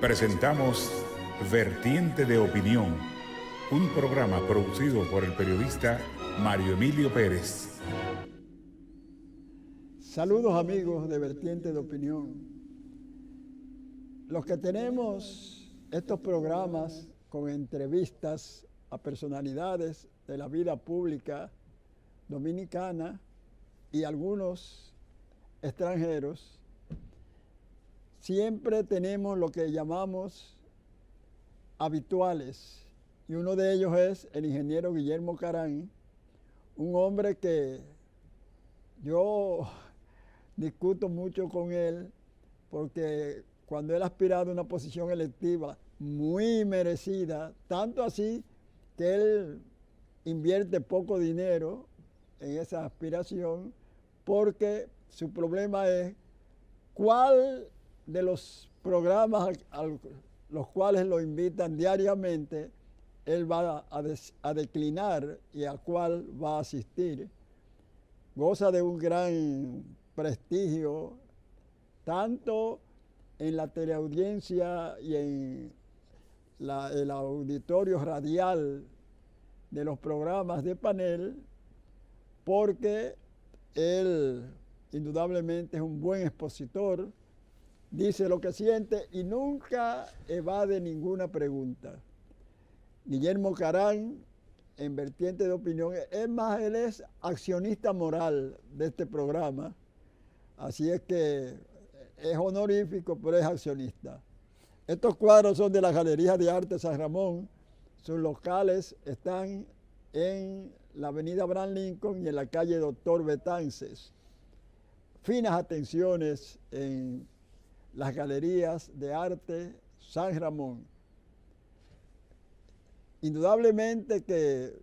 Presentamos Vertiente de Opinión, un programa producido por el periodista Mario Emilio Pérez. Saludos amigos de Vertiente de Opinión. Los que tenemos estos programas con entrevistas a personalidades de la vida pública dominicana y algunos extranjeros, siempre tenemos lo que llamamos habituales, y uno de ellos es el ingeniero Guillermo Carán, un hombre que yo discuto mucho con él, porque cuando él ha aspirado a una posición electiva muy merecida, tanto así que él invierte poco dinero en esa aspiración, porque su problema es cuál de los programas a los cuales lo invitan diariamente él va a declinar y a cuál va a asistir. Goza de un gran prestigio, tanto en la teleaudiencia y en el auditorio radial de los programas de panel, porque él indudablemente es un buen expositor, dice lo que siente y nunca evade ninguna pregunta. Guillermo Carán, en Vertiente de Opinión, es más, él es accionista moral de este programa, así es que es honorífico, pero es accionista. Estos cuadros son de la Galería de Arte San Ramón. Sus locales están en la avenida Abraham Lincoln y en la calle Doctor Betances. Finas atenciones en las Galerías de Arte San Ramón. Indudablemente que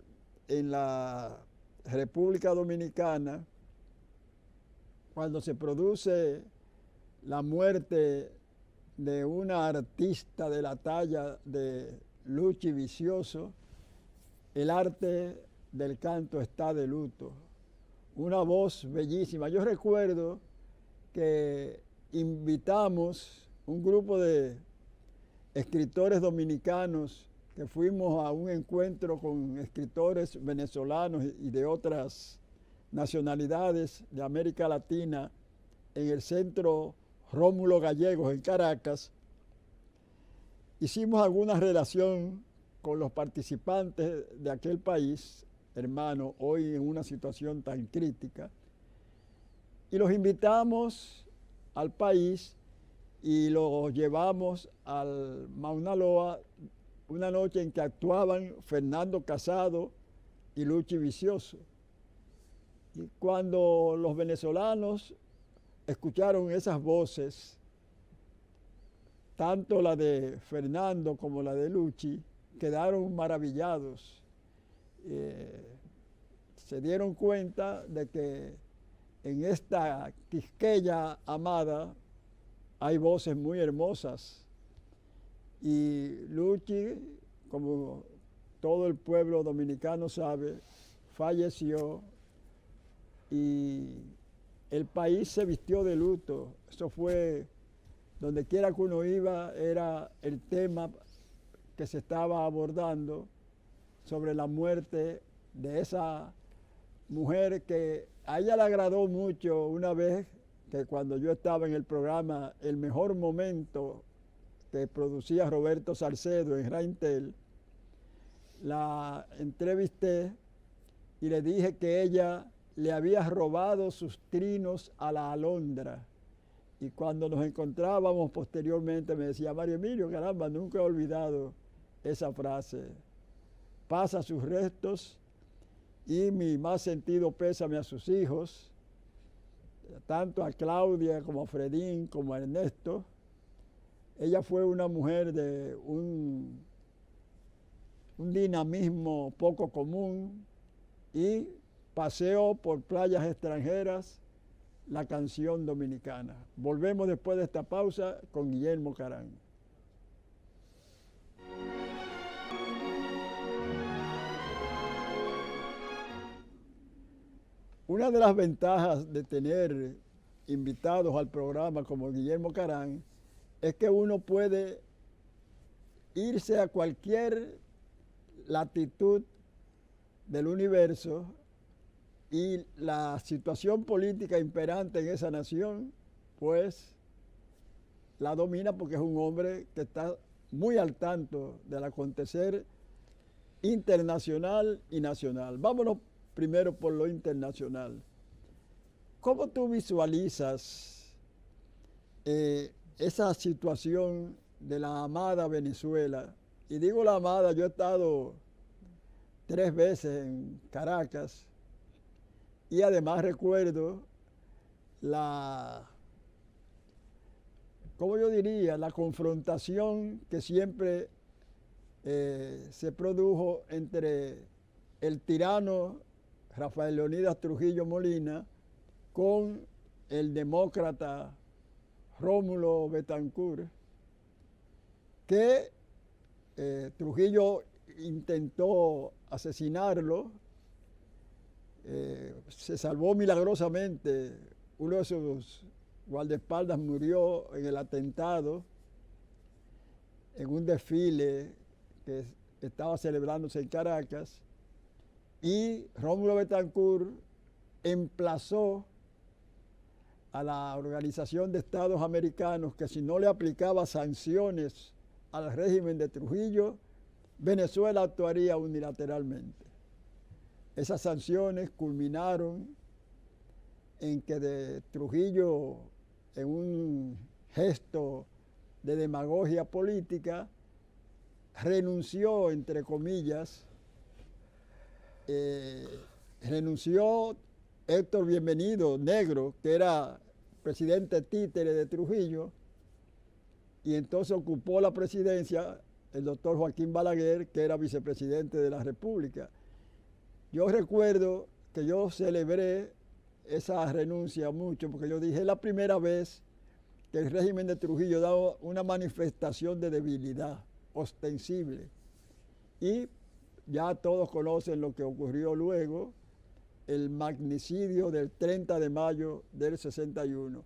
en la República Dominicana, cuando se produce la muerte de una artista de la talla de Luchi Vicioso, el arte del canto está de luto. Una voz bellísima. Yo recuerdo que invitamos un grupo de escritores dominicanos que fuimos a un encuentro con escritores venezolanos y de otras nacionalidades de América Latina en el Centro Rómulo Gallegos en Caracas. Hicimos alguna relación con los participantes de aquel país, hermano, hoy en una situación tan crítica, y los invitamos al país y los llevamos al Mauna Loa una noche en que actuaban Fernando Casado y Luchi Vicioso. Y cuando los venezolanos escucharon esas voces, tanto la de Fernando como la de Luchi, quedaron maravillados. Se dieron cuenta de que en esta Quisqueya amada hay voces muy hermosas. Y Luchi, como todo el pueblo dominicano sabe, falleció y el país se vistió de luto. Eso fue, donde quiera que uno iba, era el tema que se estaba abordando sobre la muerte de esa mujer que a ella le agradó mucho una vez que cuando yo estaba en el programa El Mejor Momento que producía Roberto Salcedo en Raintel, la entrevisté y le dije que ella le había robado sus trinos a la alondra. Y cuando nos encontrábamos posteriormente me decía, Mario Emilio, caramba, nunca he olvidado esa frase. Pasa sus restos y mi más sentido pésame a sus hijos, tanto a Claudia como a Fredín como a Ernesto. Ella fue una mujer de un dinamismo poco común y paseó por playas extranjeras la canción dominicana. Volvemos después de esta pausa con Guillermo Carán. Una de las ventajas de tener invitados al programa como Guillermo Carán es que uno puede irse a cualquier latitud del universo y la situación política imperante en esa nación, pues la domina porque es un hombre que está muy al tanto del acontecer internacional y nacional. Vámonos primero por lo internacional. ¿Cómo tú visualizas esa situación de la amada Venezuela? Y digo la amada, yo he estado 3 veces en Caracas y además recuerdo ¿cómo yo diría? La confrontación que siempre se produjo entre el tirano Rafael Leónidas Trujillo Molina con el demócrata Rómulo Betancourt, que Trujillo intentó asesinarlo, se salvó milagrosamente, uno de sus guardaespaldas murió en el atentado, en un desfile que estaba celebrándose en Caracas, y Rómulo Betancourt emplazó a la Organización de Estados Americanos que si no le aplicaba sanciones al régimen de Trujillo, Venezuela actuaría unilateralmente. Esas sanciones culminaron en que de Trujillo, en un gesto de demagogia política, renunció, entre comillas, renunció Héctor Bienvenido, negro, que era presidente títere de Trujillo, y entonces ocupó la presidencia el doctor Joaquín Balaguer, que era vicepresidente de la República. Yo recuerdo que yo celebré esa renuncia mucho, porque yo dije, es la primera vez que el régimen de Trujillo da una manifestación de debilidad ostensible. Y ya todos conocen lo que ocurrió luego, el magnicidio del 30 de mayo del 61.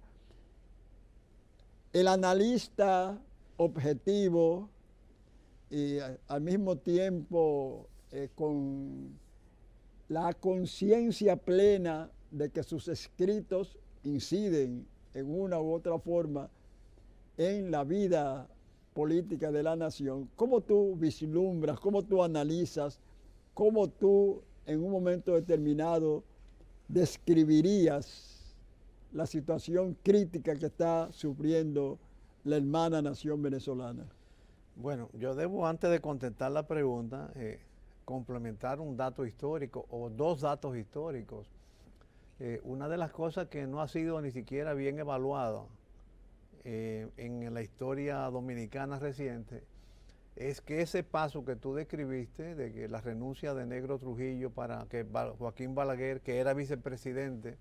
El analista objetivo y al mismo tiempo con la conciencia plena de que sus escritos inciden en una u otra forma en la vida política de la nación. ¿Cómo tú vislumbras, cómo tú analizas, cómo tú en un momento determinado describirías la situación crítica que está sufriendo la hermana nación venezolana? Bueno, yo debo, antes de contestar la pregunta, complementar un dato histórico o 2 datos históricos. Una de las cosas que no ha sido ni siquiera bien evaluada en la historia dominicana reciente es que ese paso que tú describiste, de que la renuncia de Negro Trujillo para que Joaquín Balaguer, que era vicepresidente,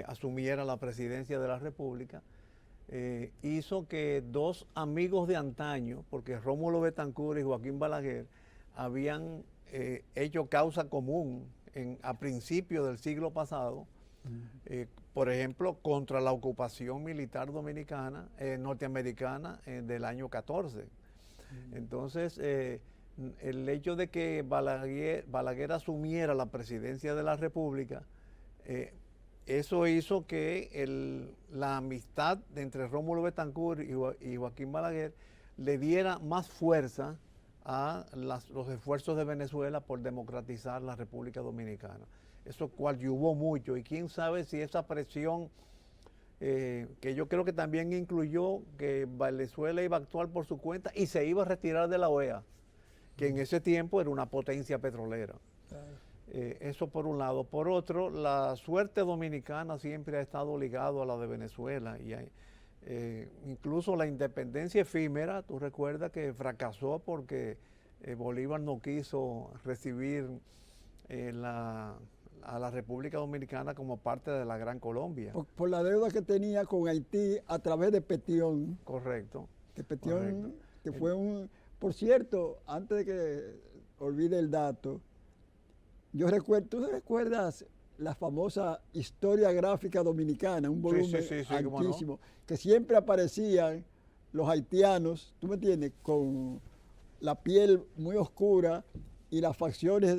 asumiera la presidencia de la República, hizo que 2 amigos de antaño, porque Rómulo Betancourt y Joaquín Balaguer habían hecho causa común a principios del siglo pasado, por ejemplo, contra la ocupación militar dominicana, norteamericana del año 14. Entonces, el hecho de que Balaguer asumiera la presidencia de la República, eso hizo que la amistad entre Rómulo Betancourt y Joaquín Balaguer le diera más fuerza a los esfuerzos de Venezuela por democratizar la República Dominicana. Eso coadyuvó mucho, y quién sabe si esa presión, que yo creo que también incluyó que Venezuela iba a actuar por su cuenta y se iba a retirar de la OEA, que en ese tiempo era una potencia petrolera. Eso por un lado. Por otro, la suerte dominicana siempre ha estado ligada a la de Venezuela, y incluso la independencia efímera, tú recuerdas que fracasó porque Bolívar no quiso recibir a la República Dominicana como parte de la Gran Colombia. Por la deuda que tenía con Haití a través de Petión. Correcto. Que Petión, correcto. Que fue por cierto, antes de que olvide el dato, ¿tú recuerdas la famosa Historia Gráfica Dominicana, un volumen sí, antiquísimo, no, que siempre aparecían los haitianos, ¿tú me entiendes? Con la piel muy oscura y las facciones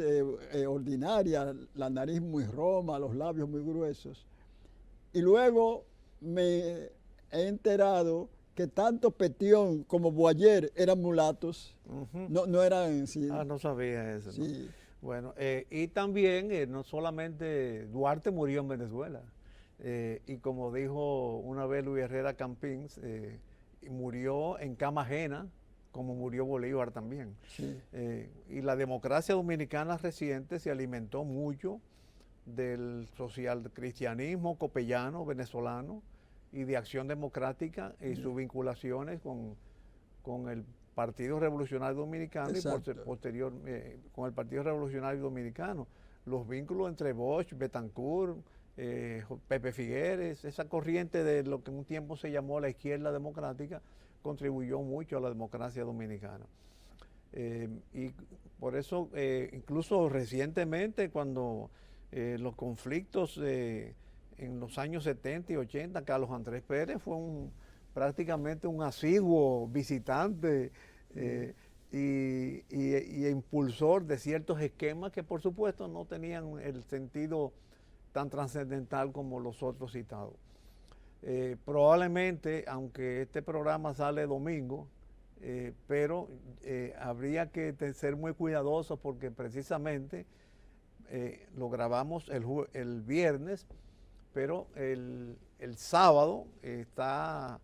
ordinarias, la nariz muy roma, los labios muy gruesos. Y luego me he enterado que tanto Petión como Boyer eran mulatos, no eran... Sí, no sabía eso. sí. ¿No? Bueno, y también no solamente Duarte murió en Venezuela, y como dijo una vez Luis Herrera Campins, murió en cama ajena, como murió Bolívar también. Sí. Y la democracia dominicana reciente se alimentó mucho del socialcristianismo copellano venezolano y de Acción Democrática y sus vinculaciones con el Partido Revolucionario Dominicano. Exacto. Y posterior con el Partido Revolucionario Dominicano. Los vínculos entre Bosch, Betancourt, Pepe Figueres, esa corriente de lo que en un tiempo se llamó la izquierda democrática, contribuyó mucho a la democracia dominicana. Y por eso, incluso recientemente, cuando los conflictos en los años 70 y 80, Carlos Andrés Pérez fue prácticamente un asiduo visitante y impulsor de ciertos esquemas que por supuesto no tenían el sentido tan trascendental como los otros citados. Probablemente, aunque este programa sale domingo, pero habría que ser muy cuidadosos porque precisamente lo grabamos el viernes, pero el sábado está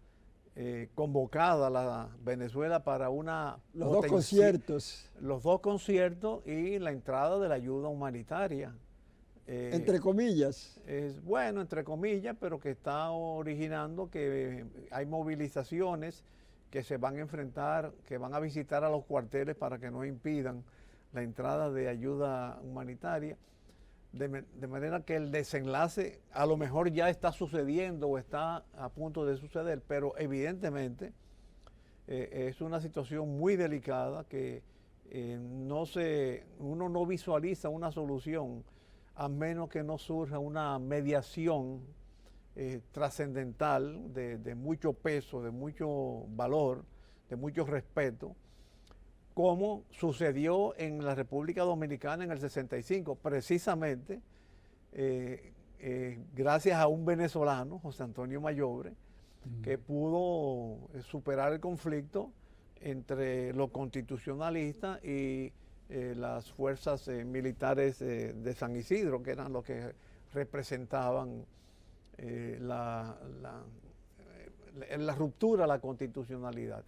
convocada la Venezuela para los dos conciertos. Los dos conciertos y la entrada de la ayuda humanitaria. Entre comillas. Bueno, entre comillas, pero que está originando que hay movilizaciones que se van a enfrentar, que van a visitar a los cuarteles para que no impidan la entrada de ayuda humanitaria. De manera que el desenlace a lo mejor ya está sucediendo o está a punto de suceder, pero evidentemente es una situación muy delicada que uno no visualiza una solución a menos que no surja una mediación trascendental de mucho peso, de mucho valor, de mucho respeto, como sucedió en la República Dominicana en el 65, precisamente gracias a un venezolano, José Antonio Mayobre, que pudo superar el conflicto entre los constitucionalistas y las fuerzas militares de San Isidro, que eran los que representaban la ruptura a la constitucionalidad.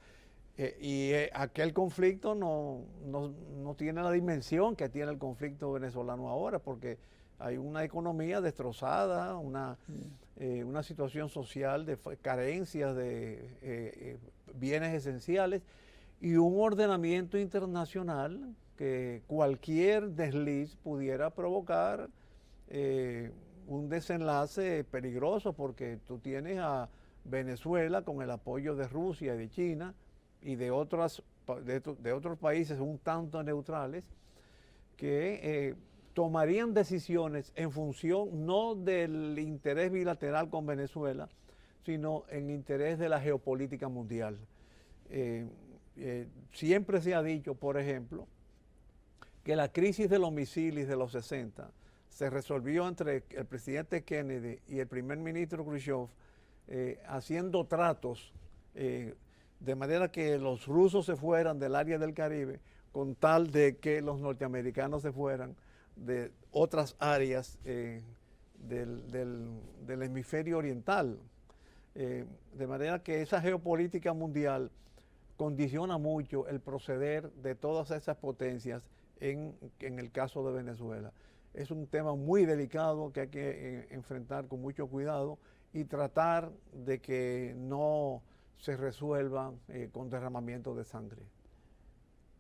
Y aquel conflicto no tiene la dimensión que tiene el conflicto venezolano ahora, porque hay una economía destrozada, una situación social de carencias de bienes esenciales y un ordenamiento internacional que cualquier desliz pudiera provocar un desenlace peligroso, porque tú tienes a Venezuela con el apoyo de Rusia y de China y de otros países un tanto neutrales que tomarían decisiones en función no del interés bilateral con Venezuela, sino en interés de la geopolítica mundial. Siempre se ha dicho, por ejemplo, que la crisis de los misiles de los 60 se resolvió entre el presidente Kennedy y el primer ministro Khrushchev haciendo tratos de manera que los rusos se fueran del área del Caribe con tal de que los norteamericanos se fueran de otras áreas del hemisferio oriental. De manera que esa geopolítica mundial condiciona mucho el proceder de todas esas potencias en el caso de Venezuela. Es un tema muy delicado que hay que enfrentar con mucho cuidado y tratar de que no se resuelva con derramamiento de sangre.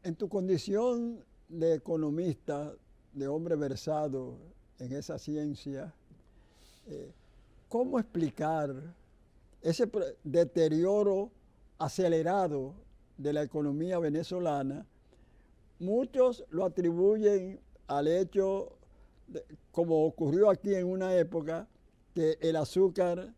En tu condición de economista, de hombre versado en esa ciencia, ¿cómo explicar ese deterioro acelerado de la economía venezolana? Muchos lo atribuyen al hecho, como ocurrió aquí en una época, que el azúcar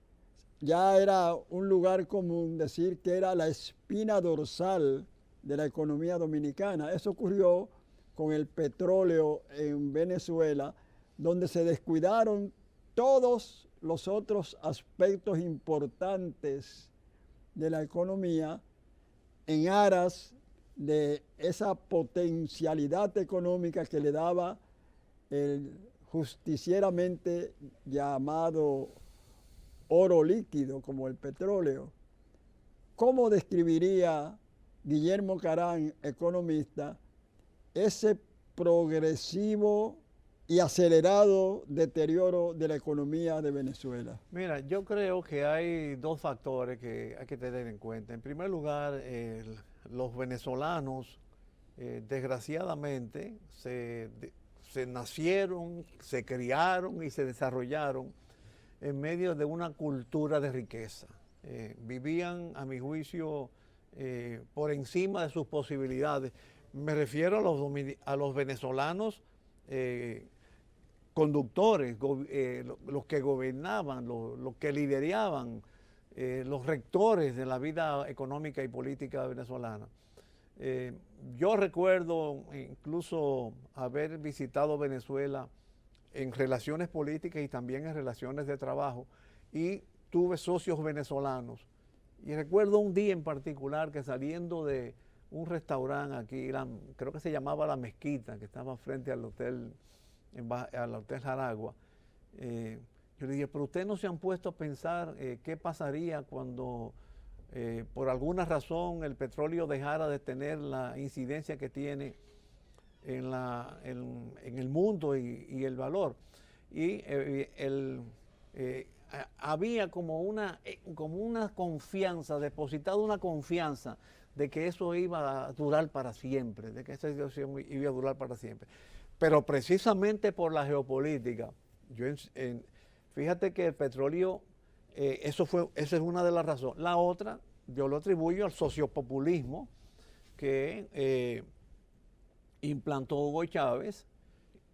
ya era un lugar común decir que era la espina dorsal de la economía dominicana. Eso ocurrió con el petróleo en Venezuela, donde se descuidaron todos los otros aspectos importantes de la economía en aras de esa potencialidad económica que le daba el justicieramente llamado oro líquido, como el petróleo. ¿Cómo describiría Guillermo Carán, economista, ese progresivo y acelerado deterioro de la economía de Venezuela? Mira, yo creo que hay dos factores que hay que tener en cuenta. En primer lugar, los venezolanos, desgraciadamente, se nacieron, se criaron y se desarrollaron en medio de una cultura de riqueza. Vivían, a mi juicio, por encima de sus posibilidades. Me refiero a los venezolanos conductores, los que gobernaban, los que lideraban, los rectores de la vida económica y política venezolana. Yo recuerdo incluso haber visitado Venezuela en relaciones políticas y también en relaciones de trabajo, y tuve socios venezolanos. Y recuerdo un día en particular que, saliendo de un restaurante aquí, creo que se llamaba La Mezquita, que estaba frente al hotel Jaragua, yo le dije, pero ustedes no se han puesto a pensar qué pasaría cuando por alguna razón el petróleo dejara de tener la incidencia que tiene en el mundo y el valor. Y había como una confianza, depositada una confianza de que eso iba a durar para siempre, de que esa situación iba a durar para siempre. Pero precisamente por la geopolítica, fíjate que el petróleo, esa es una de las razones. La otra, yo lo atribuyo al sociopopulismo que implantó Hugo Chávez,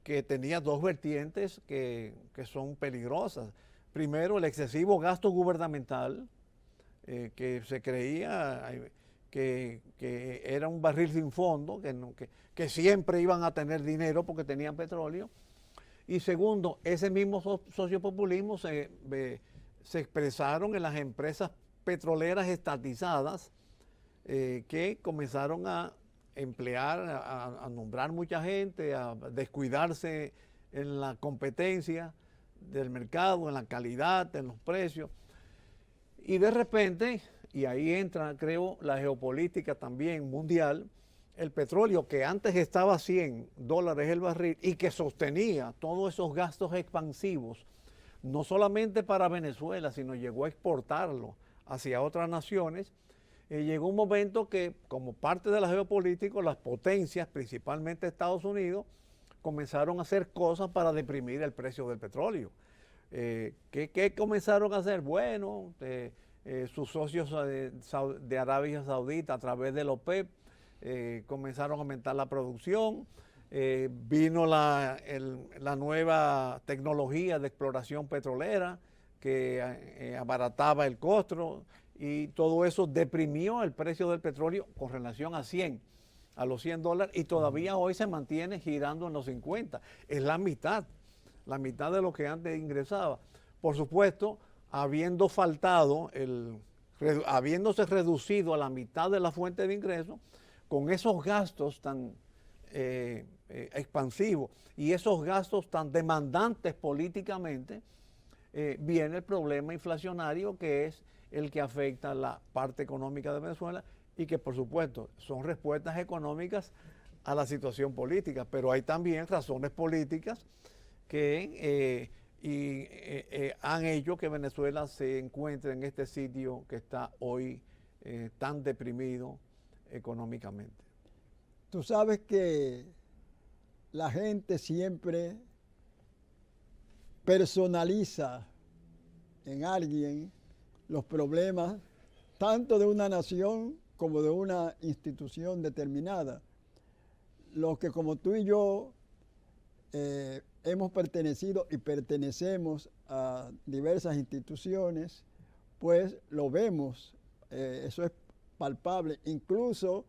que tenía dos vertientes que son peligrosas. Primero, el excesivo gasto gubernamental, que se creía que era un barril sin fondo, que siempre iban a tener dinero porque tenían petróleo. Y segundo, ese mismo sociopopulismo se expresaron en las empresas petroleras estatizadas, que comenzaron a emplear, a nombrar mucha gente, a descuidarse en la competencia del mercado, en la calidad, en los precios. Y de repente, y ahí entra, creo, la geopolítica también mundial, el petróleo, que antes estaba a $100 el barril y que sostenía todos esos gastos expansivos, no solamente para Venezuela, sino llegó a exportarlo hacia otras naciones. Llegó un momento que, como parte de la geopolítica, las potencias, principalmente Estados Unidos, comenzaron a hacer cosas para deprimir el precio del petróleo. ¿Qué comenzaron a hacer? Bueno, sus socios de Arabia Saudita, a través de la OPEP, comenzaron a aumentar la producción. Vino la nueva tecnología de exploración petrolera que abarataba el costo, y todo eso deprimió el precio del petróleo con relación a los $100, y todavía hoy se mantiene girando en los 50. Es la mitad de lo que antes ingresaba. Por supuesto, habiéndose reducido a la mitad de la fuente de ingreso, con esos gastos tan expansivos y esos gastos tan demandantes políticamente, viene el problema inflacionario, que es el que afecta la parte económica de Venezuela, y que por supuesto son respuestas económicas a la situación política, pero hay también razones políticas que han hecho que Venezuela se encuentre en este sitio que está hoy tan deprimido económicamente. Tú sabes que la gente siempre personaliza en alguien los problemas tanto de una nación como de una institución determinada. Los que, como tú y yo, hemos pertenecido y pertenecemos a diversas instituciones pues lo vemos, eso es palpable. Incluso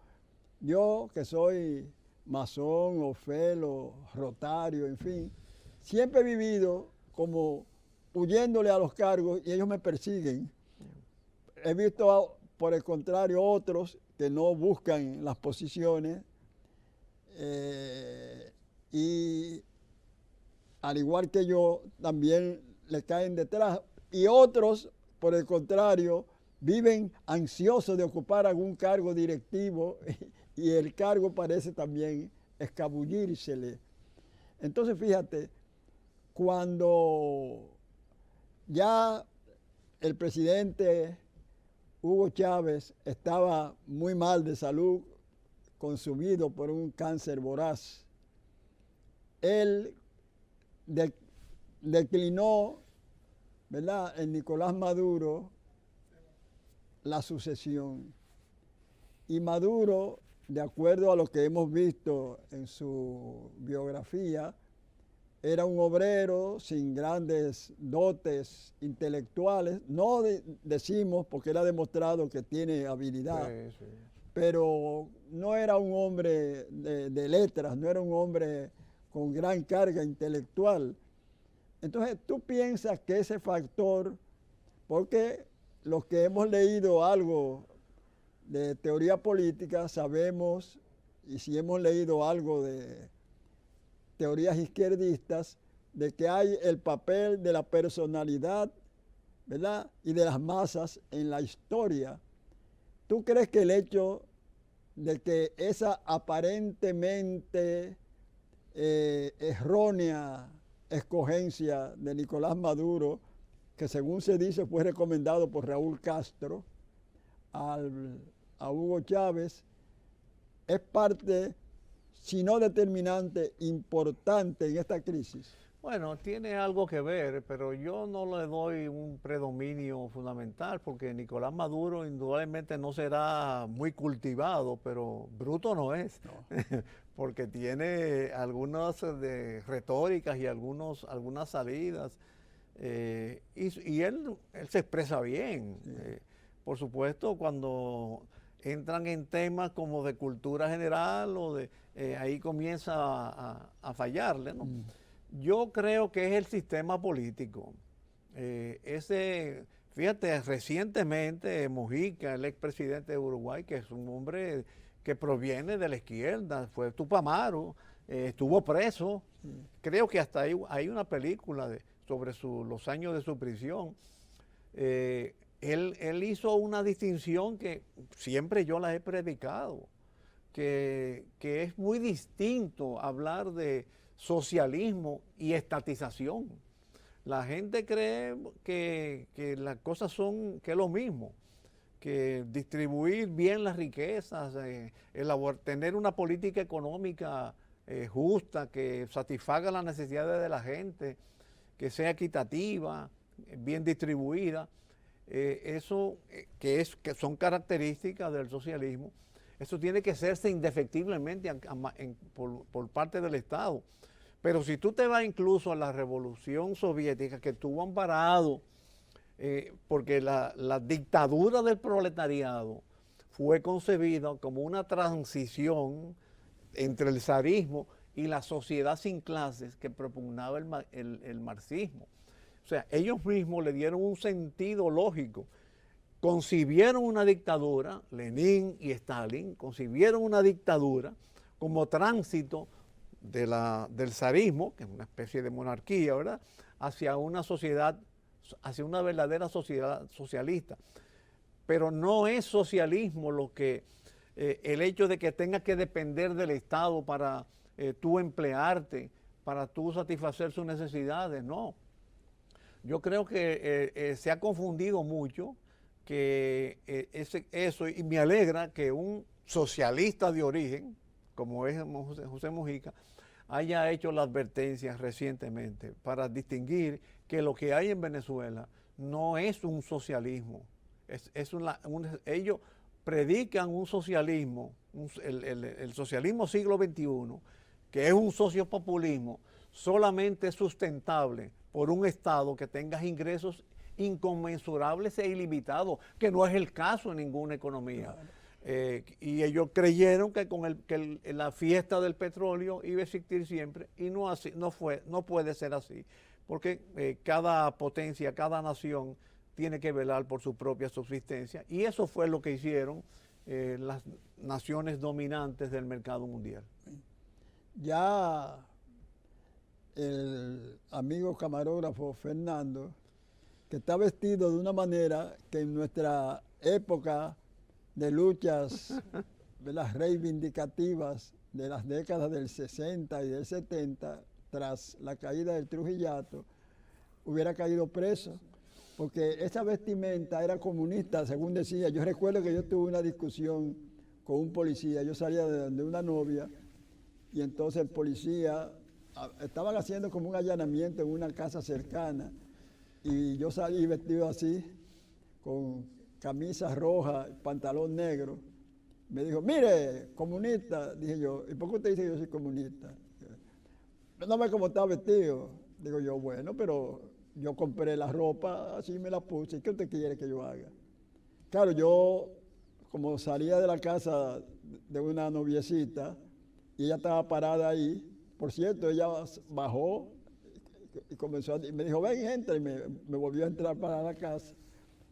yo que soy masón, ofelo, rotario, en fin, siempre he vivido como huyéndole a los cargos y ellos me persiguen. He visto, por el contrario, otros que no buscan las posiciones y al igual que yo, también le caen detrás. Y otros, por el contrario, viven ansiosos de ocupar algún cargo directivo y el cargo parece también escabullírsele. Entonces, fíjate, cuando ya el presidente Hugo Chávez estaba muy mal de salud, consumido por un cáncer voraz, él declinó, ¿verdad?, en Nicolás Maduro la sucesión. Y Maduro, de acuerdo a lo que hemos visto en su biografía, era un obrero sin grandes dotes intelectuales. No decimos, porque él ha demostrado que tiene habilidad, sí, sí, pero no era un hombre de letras, no era un hombre con gran carga intelectual. Entonces, tú piensas que ese factor, porque los que hemos leído algo de teoría política sabemos, y si hemos leído algo de teorías izquierdistas, de que hay el papel de la personalidad, ¿verdad?, y de las masas en la historia. ¿Tú crees que el hecho de que esa aparentemente errónea escogencia de Nicolás Maduro, que según se dice fue recomendado por Raúl Castro a Hugo Chávez, es parte, si no determinante, importante en esta crisis? Bueno, tiene algo que ver, pero yo no le doy un predominio fundamental, porque Nicolás Maduro indudablemente no será muy cultivado, pero bruto no es, no. Porque tiene algunas retóricas y algunas salidas, y él se expresa bien. Sí. Por supuesto, cuando entran en temas como de cultura general, ahí comienza a fallarle, ¿no? Yo creo que es el sistema político. Fíjate, recientemente Mujica, el expresidente de Uruguay, que es un hombre que proviene de la izquierda, fue Tupamaro, estuvo preso. Creo que hasta hay una película sobre los años de su prisión. Él hizo una distinción que siempre yo la he predicado, que es muy distinto hablar de socialismo y estatización. La gente cree que las cosas que es lo mismo, que distribuir bien las riquezas, tener una política económica justa, que satisfaga las necesidades de la gente, que sea equitativa, bien distribuida. Eso que son características del socialismo, eso tiene que hacerse indefectiblemente por parte del Estado. Pero si tú te vas incluso a la Revolución Soviética, que estuvo amparado, porque la dictadura del proletariado fue concebida como una transición entre el zarismo y la sociedad sin clases que propugnaba el marxismo. O sea, ellos mismos le dieron un sentido lógico. Concibieron una dictadura, Lenin y Stalin, concibieron una dictadura como tránsito del zarismo, que es una especie de monarquía, ¿verdad?, hacia una sociedad, hacia una verdadera sociedad socialista. Pero no es socialismo el hecho de que tengas que depender del Estado para tú emplearte, para tú satisfacer sus necesidades, no. Yo creo que se ha confundido mucho eso, y me alegra que un socialista de origen, como es José Mujica, haya hecho la advertencia recientemente para distinguir que lo que hay en Venezuela no es un socialismo. Ellos predican un socialismo, el socialismo siglo XXI, que es un sociopopulismo solamente sustentable por un Estado que tenga ingresos inconmensurables e ilimitados, que no es el caso en ninguna economía. Y ellos creyeron que con la fiesta del petróleo iba a existir siempre, y no así, no puede ser así, porque cada potencia, cada nación tiene que velar por su propia subsistencia, y eso fue lo que hicieron las naciones dominantes del mercado mundial. Ya el amigo camarógrafo Fernando, que está vestido de una manera que en nuestra época de luchas, de las reivindicativas de las décadas del 60 y del 70, tras la caída del Trujillato, hubiera caído preso, porque esa vestimenta era comunista, según decía. Yo recuerdo que yo tuve una discusión con un policía, yo salía de una novia, y entonces el policía, estaban haciendo como un allanamiento en una casa cercana, y yo salí vestido así, con camisa roja, pantalón negro. Me dijo, mire, comunista. Dije yo, ¿y por qué usted dice que yo soy comunista? No ve cómo está vestido. Digo yo, bueno, pero yo compré la ropa, así me la puse. ¿Qué usted quiere que yo haga? Claro, yo, como salía de la casa de una noviecita, y ella estaba parada ahí, por cierto, ella bajó y comenzó y me dijo, ven, entra, y me volvió a entrar para la casa.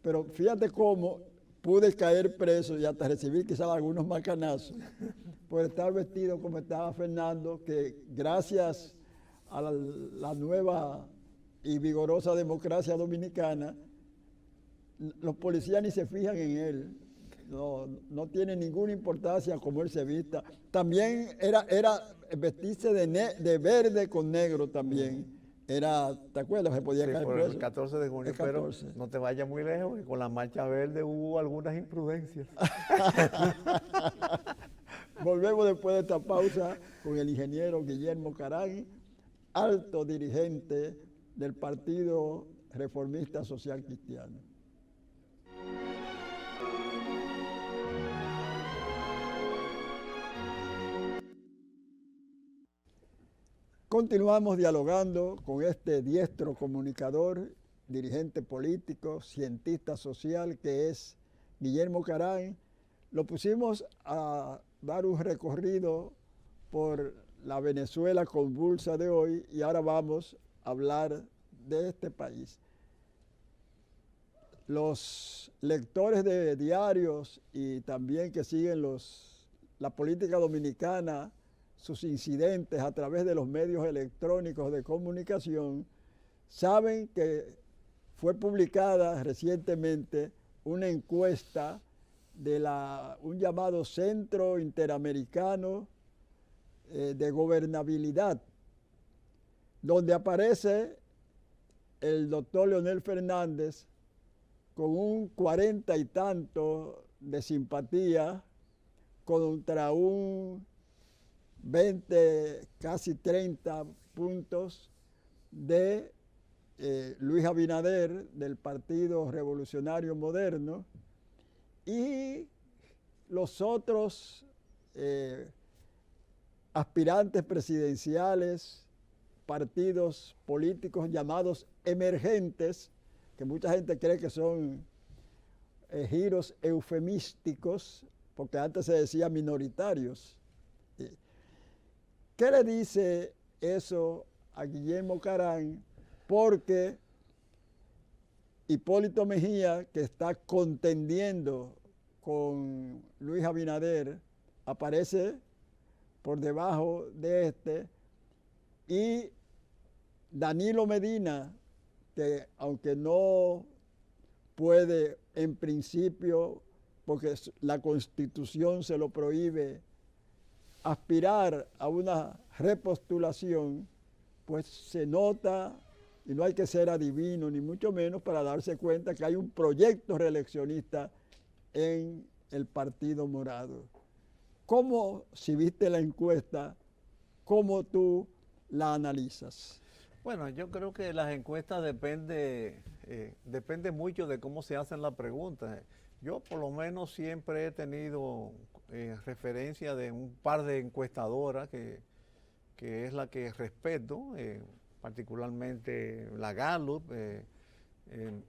Pero fíjate cómo pude caer preso y hasta recibir quizás algunos macanazos por estar vestido como estaba Fernando, que gracias a la nueva y vigorosa democracia dominicana, los policías ni se fijan en él. No tiene ninguna importancia cómo él se vista. También era vestirse de verde con negro también. ¿Te acuerdas? Se podía caer preso. El 14 de junio, pero no te vayas muy lejos, que con la marcha verde hubo algunas imprudencias. Volvemos después de esta pausa con el ingeniero Guillermo Carán, alto dirigente del Partido Reformista Social Cristiano. Continuamos dialogando con este diestro comunicador, dirigente político, cientista social, que es Guillermo Carán. Lo pusimos a dar un recorrido por la Venezuela convulsa de hoy, y ahora vamos a hablar de este país. Los lectores de diarios y también que siguen la política dominicana, sus incidentes a través de los medios electrónicos de comunicación, saben que fue publicada recientemente una encuesta de un llamado Centro Interamericano de Gobernabilidad, donde aparece el doctor Leonel Fernández con un 40 y tanto de simpatía contra un 20, casi 30 puntos de Luis Abinader, del Partido Revolucionario Moderno, y los otros aspirantes presidenciales, partidos políticos llamados emergentes, que mucha gente cree que son giros eufemísticos, porque antes se decía minoritarios. ¿Qué le dice eso a Guillermo Carán? Porque Hipólito Mejía, que está contendiendo con Luis Abinader, aparece por debajo de este, y Danilo Medina, que aunque no puede en principio, porque la Constitución se lo prohíbe, aspirar a una repostulación, pues se nota, y no hay que ser adivino ni mucho menos para darse cuenta que hay un proyecto reeleccionista en el Partido Morado. ¿Cómo, si viste la encuesta, cómo tú la analizas? Bueno, yo creo que las encuestas depende mucho de cómo se hacen las preguntas. Yo por lo menos siempre he tenido referencia de un par de encuestadoras que es la que respeto, particularmente la Gallup,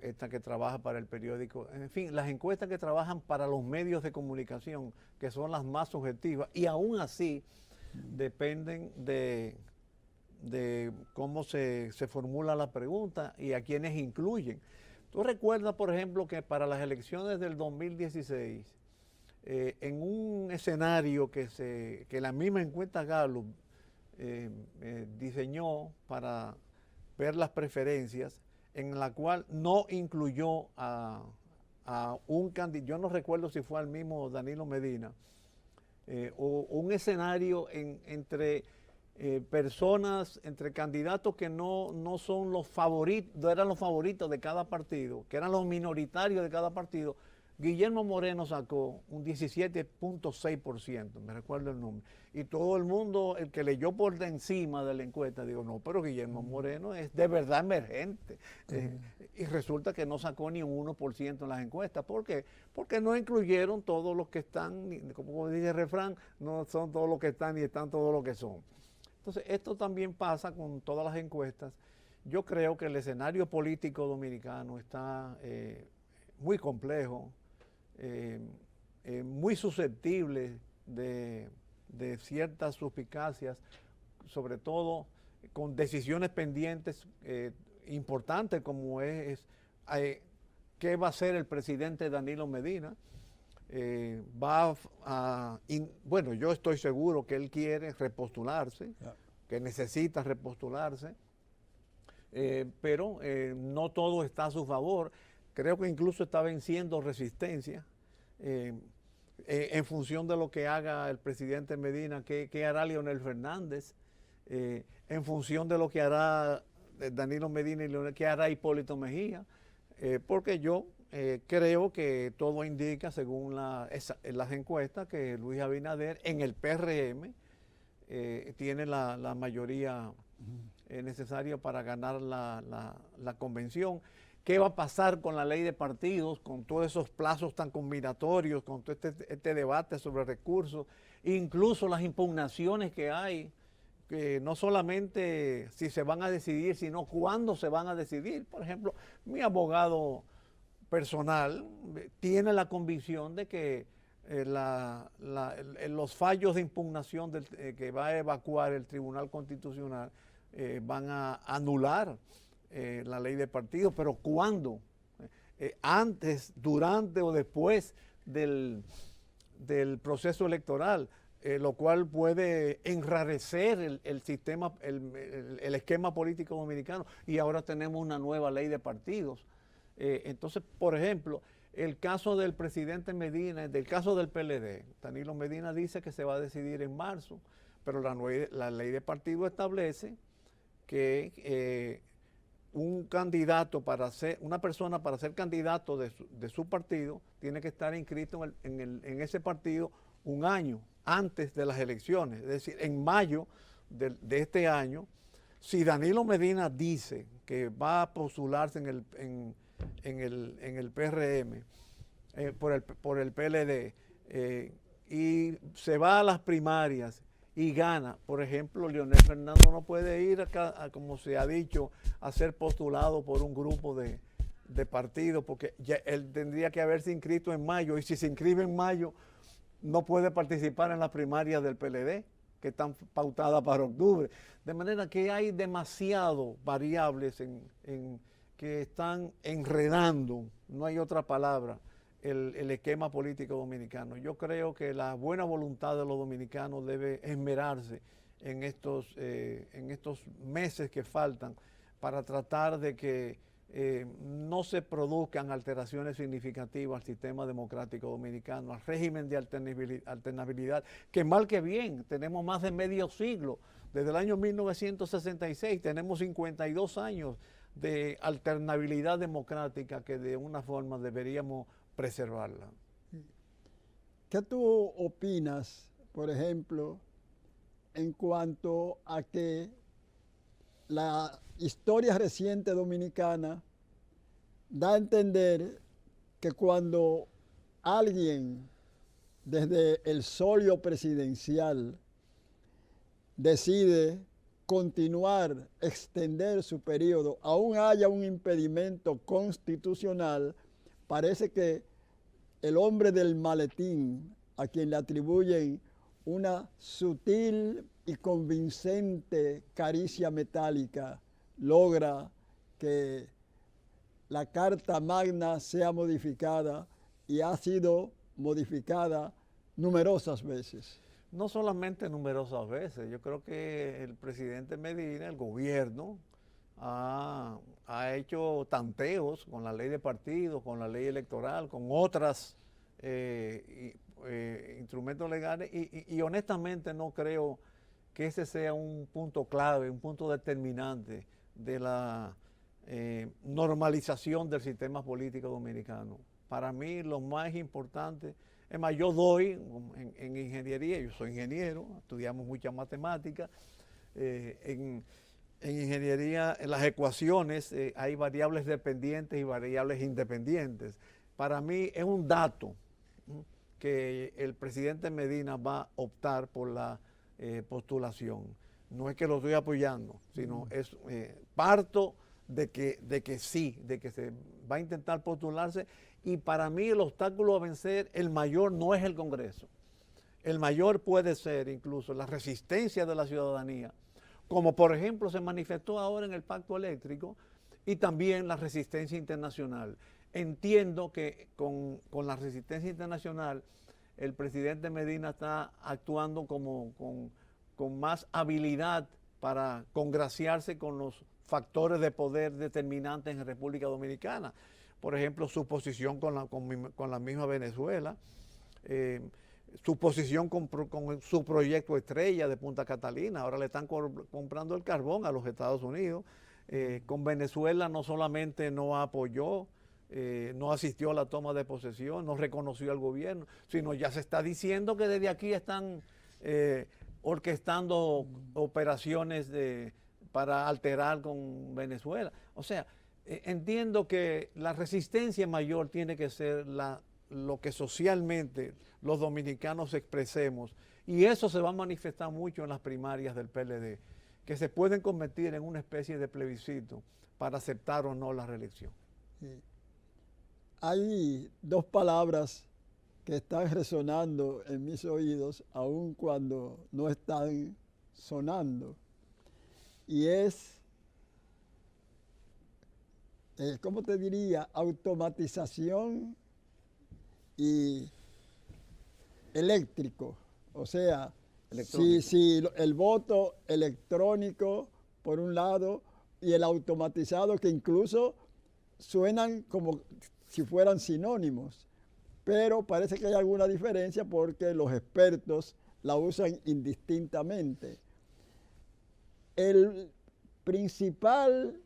esta que trabaja para el periódico, en fin, las encuestas que trabajan para los medios de comunicación, que son las más objetivas, y aún así dependen de cómo se formula la pregunta y a quienes incluyen. Tú recuerdas, por ejemplo, que para las elecciones del 2016, en un escenario que la misma encuesta Gallup diseñó para ver las preferencias, en la cual no incluyó a un candidato, yo no recuerdo si fue al mismo Danilo Medina, o un escenario entre personas, entre candidatos que no son los favoritos, no eran los favoritos de cada partido, que eran los minoritarios de cada partido. Guillermo Moreno sacó un 17.6%, me recuerdo el número. Y todo el mundo, el que leyó por de encima de la encuesta, digo, no, pero Guillermo Moreno es de verdad emergente. Y resulta que no sacó ni un 1% en las encuestas. ¿Por qué? Porque no incluyeron todos los que están, como dice el refrán, no son todos los que están ni están todos los que son. Entonces, esto también pasa con todas las encuestas. Yo creo que el escenario político dominicano está muy complejo, muy susceptible de ciertas suspicacias, sobre todo con decisiones pendientes importantes como qué va a hacer el presidente Danilo Medina. Bueno, yo estoy seguro que él quiere repostularse, que necesita repostularse, pero no todo está a su favor. Creo que incluso está venciendo resistencia en función de lo que haga el presidente Medina, qué hará Leonel Fernández, en función de lo que hará Danilo Medina y qué hará Hipólito Mejía, porque yo creo que todo indica, según las encuestas, que Luis Abinader en el PRM tiene la mayoría necesaria para ganar la convención. ¿Qué va a pasar con la ley de partidos, con todos esos plazos tan combinatorios, con todo este debate sobre recursos, incluso las impugnaciones que hay, que no solamente si se van a decidir, sino cuándo se van a decidir? Por ejemplo, mi abogado personal tiene la convicción de que los fallos de impugnación que va a evacuar el Tribunal Constitucional van a anular la ley de partidos, pero ¿cuándo? Antes, durante o después del proceso electoral, lo cual puede enrarecer el sistema, el esquema político dominicano, y ahora tenemos una nueva ley de partidos. Entonces, por ejemplo, el caso del presidente Medina, del caso del PLD, Danilo Medina dice que se va a decidir en marzo, pero la ley de partido establece que un candidato una persona para ser candidato de su partido tiene que estar inscrito en ese partido un año antes de las elecciones, es decir, en mayo de este año. Si Danilo Medina dice que va a postularse en el PRM, por el PLD, y se va a las primarias y gana, por ejemplo, Leonel Fernández no puede ir acá, como se ha dicho, a ser postulado por un grupo de partidos, porque ya él tendría que haberse inscrito en mayo, y si se inscribe en mayo, no puede participar en las primarias del PLD, que están pautadas para octubre. De manera que hay demasiadas variables que están enredando, no hay otra palabra, el esquema político dominicano. Yo creo que la buena voluntad de los dominicanos debe esmerarse en estos meses que faltan para tratar de que no se produzcan alteraciones significativas al sistema democrático dominicano, al régimen de alternabilidad, que mal que bien, tenemos más de medio siglo, desde el año 1966, tenemos 52 años de alternabilidad democrática que de una forma deberíamos preservarla. ¿Qué tú opinas, por ejemplo, en cuanto a que la historia reciente dominicana da a entender que cuando alguien desde el solio presidencial decide continuar, extender su periodo, aún haya un impedimento constitucional, parece que el hombre del maletín, a quien le atribuyen una sutil y convincente caricia metálica, logra que la Carta Magna sea modificada y ha sido modificada numerosas veces. No solamente numerosas veces, yo creo que el presidente Medina, el gobierno, ha hecho tanteos con la ley de partidos, con la ley electoral, con otras instrumentos legales y honestamente no creo que ese sea un punto clave, un punto determinante de la normalización del sistema político dominicano. Para mí lo más importante, es más, yo doy en ingeniería, yo soy ingeniero, estudiamos muchas matemáticas, en ingeniería, en las ecuaciones hay variables dependientes y variables independientes. Para mí es un dato que el presidente Medina va a optar por la postulación. No es que lo estoy apoyando, sino es parto de que sí, de que se va a intentar postularse. Y para mí el obstáculo a vencer, el mayor no es el Congreso. El mayor puede ser incluso la resistencia de la ciudadanía, como por ejemplo se manifestó ahora en el Pacto Eléctrico, y también la resistencia internacional. Entiendo que con la resistencia internacional el presidente Medina está actuando con más habilidad para congraciarse con los factores de poder determinantes en República Dominicana. Por ejemplo, su posición con la misma Venezuela, su posición con su proyecto estrella de Punta Catalina. Ahora le están comprando el carbón a los Estados Unidos. Con Venezuela no solamente no apoyó, no asistió a la toma de posesión, no reconoció al gobierno, sino ya se está diciendo que desde aquí están orquestando operaciones para alterar con Venezuela. O sea, entiendo que la resistencia mayor tiene que ser lo que socialmente los dominicanos expresemos, y eso se va a manifestar mucho en las primarias del PLD, que se pueden convertir en una especie de plebiscito para aceptar o no la reelección. Sí. Hay dos palabras que están resonando en mis oídos, aun cuando no están sonando, y es, ¿cómo te diría?, automatización y eléctrico. O sea, si el voto electrónico por un lado y el automatizado, que incluso suenan como si fueran sinónimos, pero parece que hay alguna diferencia porque los expertos la usan indistintamente. El principal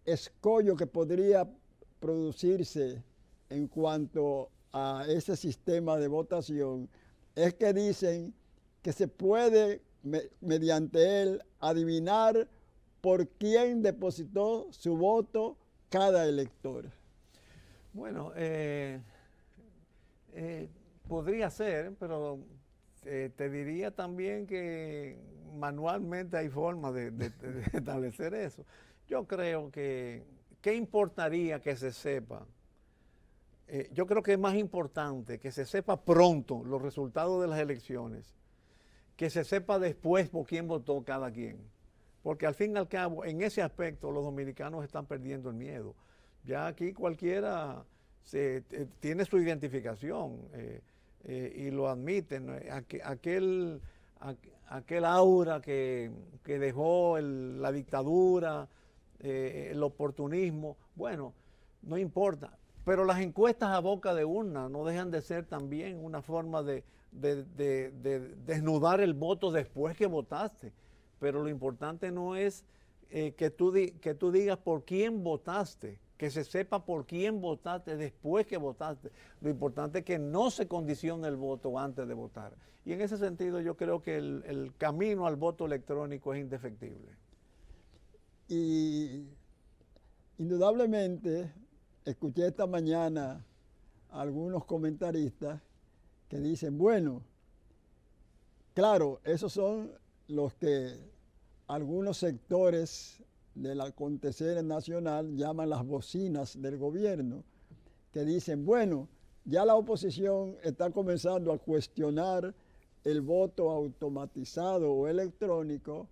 escollo que podría producirse en cuanto a ese sistema de votación es que dicen que se puede mediante él adivinar por quién depositó su voto cada elector. Bueno, podría ser, pero te diría también que manualmente hay formas de establecer eso. Yo creo que, ¿qué importaría que se sepa? Yo creo que es más importante que se sepa pronto los resultados de las elecciones, que se sepa después por quién votó cada quien. Porque al fin y al cabo, en ese aspecto, los dominicanos están perdiendo el miedo. Ya aquí cualquiera tiene su identificación y lo admiten. Aquel aura que dejó la dictadura, el oportunismo, bueno, no importa. Pero las encuestas a boca de urna no dejan de ser también una forma de desnudar el voto después que votaste. Pero lo importante no es que tú digas por quién votaste, que se sepa por quién votaste después que votaste. Lo importante es que no se condicione el voto antes de votar. Y en ese sentido yo creo que el camino al voto electrónico es indefectible. Y indudablemente escuché esta mañana a algunos comentaristas que dicen, bueno, claro, esos son los que algunos sectores del acontecer nacional llaman las bocinas del gobierno, que dicen, bueno, ya la oposición está comenzando a cuestionar el voto automatizado o electrónico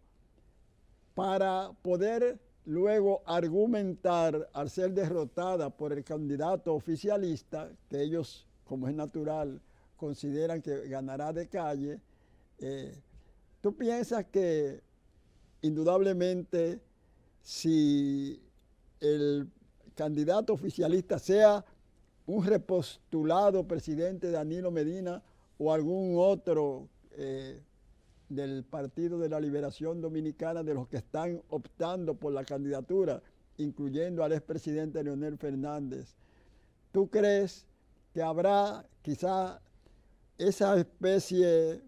para poder luego argumentar al ser derrotada por el candidato oficialista, que ellos, como es natural, consideran que ganará de calle. ¿Tú piensas que indudablemente si el candidato oficialista sea un repostulado presidente Danilo Medina o algún otro del Partido de la Liberación Dominicana, de los que están optando por la candidatura, incluyendo al expresidente Leonel Fernández, ¿tú crees que habrá quizá esa especie,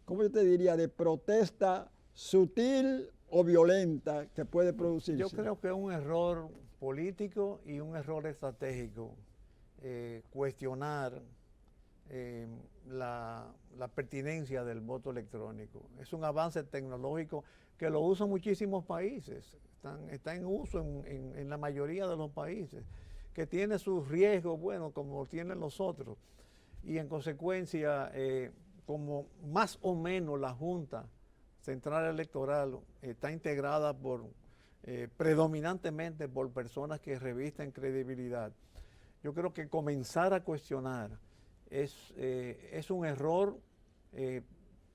¿cómo yo te diría?, de protesta sutil o violenta que puede producirse? Yo creo que es un error político y un error estratégico cuestionar la pertinencia del voto electrónico. Es un avance tecnológico que lo usan muchísimos países, está en uso en la mayoría de los países, que tiene sus riesgos, bueno, como tienen los otros, y en consecuencia, como más o menos la Junta Central Electoral está integrada predominantemente por personas que revisten credibilidad, yo creo que comenzar a cuestionar es un error,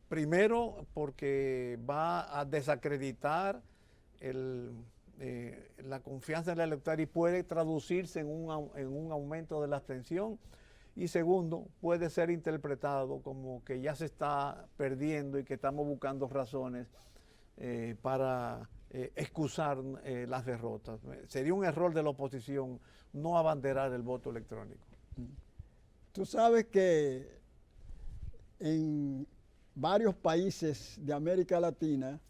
primero porque va a desacreditar la confianza en el electoral y puede traducirse en un aumento de la abstención, y segundo, puede ser interpretado como que ya se está perdiendo y que estamos buscando razones para excusar las derrotas. Sería un error de la oposición no abanderar el voto electrónico. Tú sabes que en varios países de América Latina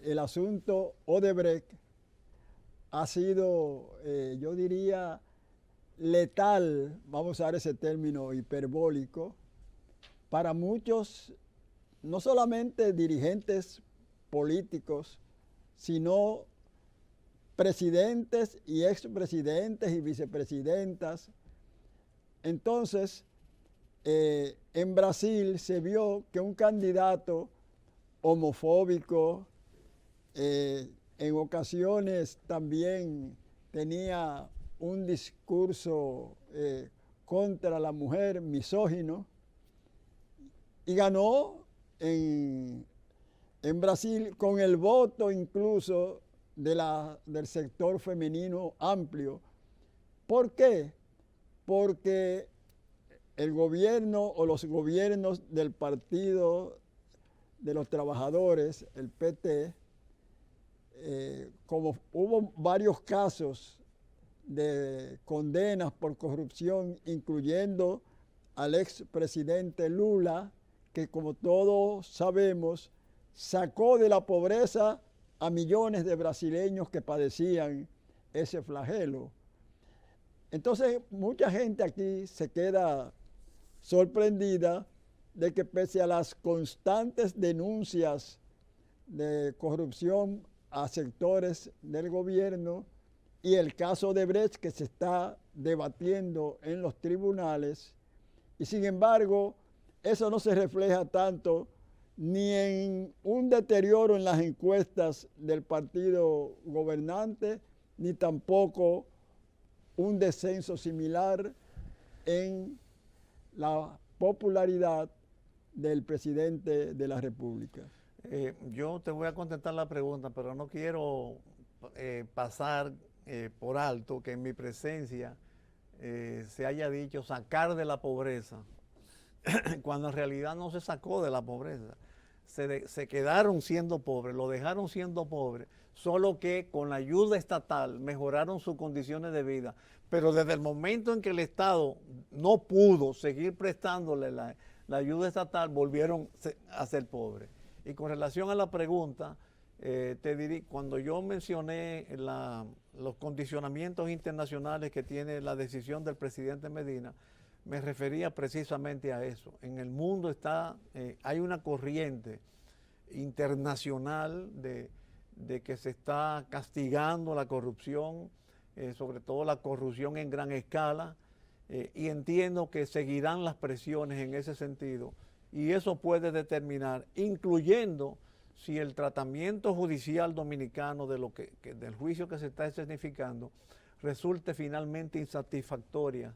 el asunto Odebrecht ha sido, yo diría, letal, vamos a usar ese término hiperbólico, para muchos, no solamente dirigentes políticos, sino presidentes y expresidentes y vicepresidentas. Entonces, en Brasil se vio que un candidato homofóbico, en ocasiones también tenía un discurso contra la mujer, misógino, y ganó en Brasil con el voto incluso del sector femenino amplio. ¿Por qué? Porque el gobierno o los gobiernos del Partido de los Trabajadores, el PT, como hubo varios casos de condenas por corrupción, incluyendo al expresidente Lula, que como todos sabemos, sacó de la pobreza a millones de brasileños que padecían ese flagelo. Entonces, mucha gente aquí se queda sorprendida de que pese a las constantes denuncias de corrupción a sectores del gobierno y el caso de Brecht que se está debatiendo en los tribunales, y sin embargo, eso no se refleja tanto ni en un deterioro en las encuestas del partido gobernante, ni tampoco un descenso similar en la popularidad del presidente de la República. Yo te voy a contestar la pregunta, pero no quiero pasar por alto que en mi presencia se haya dicho sacar de la pobreza, cuando en realidad no se sacó de la pobreza. Se quedaron siendo pobres, lo dejaron siendo pobres, solo que con la ayuda estatal mejoraron sus condiciones de vida, pero desde el momento en que el Estado no pudo seguir prestándole la ayuda estatal, volvieron a ser pobres. Y con relación a la pregunta, te diré, cuando yo mencioné los condicionamientos internacionales que tiene la decisión del presidente Medina, me refería precisamente a eso. En el mundo hay una corriente internacional de que se está castigando la corrupción, sobre todo la corrupción en gran escala, y entiendo que seguirán las presiones en ese sentido, y eso puede determinar, incluyendo si el tratamiento judicial dominicano del juicio que se está escenificando resulte finalmente insatisfactoria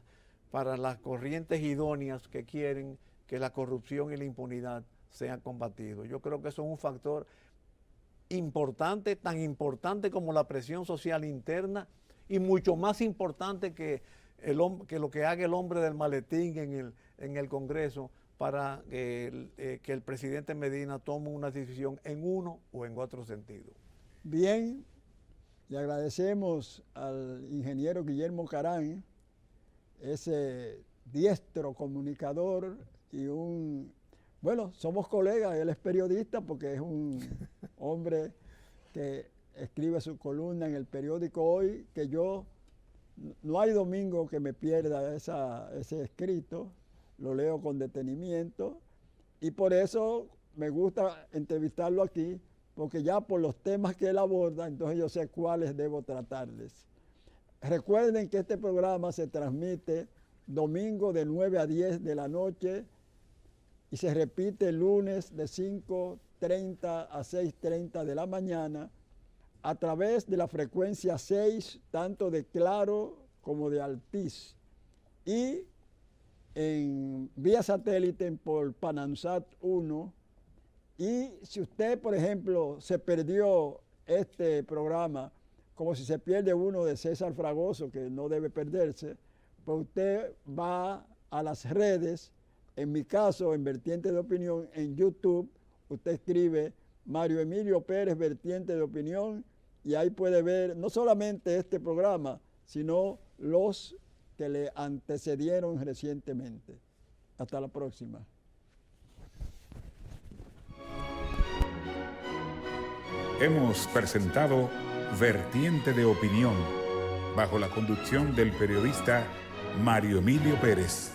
para las corrientes idóneas que quieren que la corrupción y la impunidad sean combatidos. Yo creo que eso es un factor importante, tan importante como la presión social interna y mucho más importante que lo que haga el hombre del maletín en el Congreso para que el presidente Medina tome una decisión en uno o en otro sentido. Bien, le agradecemos al ingeniero Guillermo Carán, ese diestro comunicador y bueno, somos colegas, él es periodista porque es un hombre que escribe su columna en el periódico Hoy, que no hay domingo que me pierda ese escrito, lo leo con detenimiento y por eso me gusta entrevistarlo aquí, porque ya por los temas que él aborda, entonces yo sé cuáles debo tratarles. Recuerden que este programa se transmite domingo de 9 a 10 de la noche y se repite lunes de 5:30 a 6:30 de la mañana a través de la frecuencia 6, tanto de Claro como de Altiz, y en vía satélite por Panansat 1. Y si usted, por ejemplo, se perdió este programa, como si se pierde uno de César Fragoso, que no debe perderse, pues usted va a las redes, en mi caso, en Vertiente de Opinión, en YouTube, usted escribe Mario Emilio Pérez, Vertiente de Opinión, y ahí puede ver no solamente este programa, sino los que le antecedieron recientemente. Hasta la próxima. Hemos presentado Vertiente de Opinión, bajo la conducción del periodista Mario Emilio Pérez.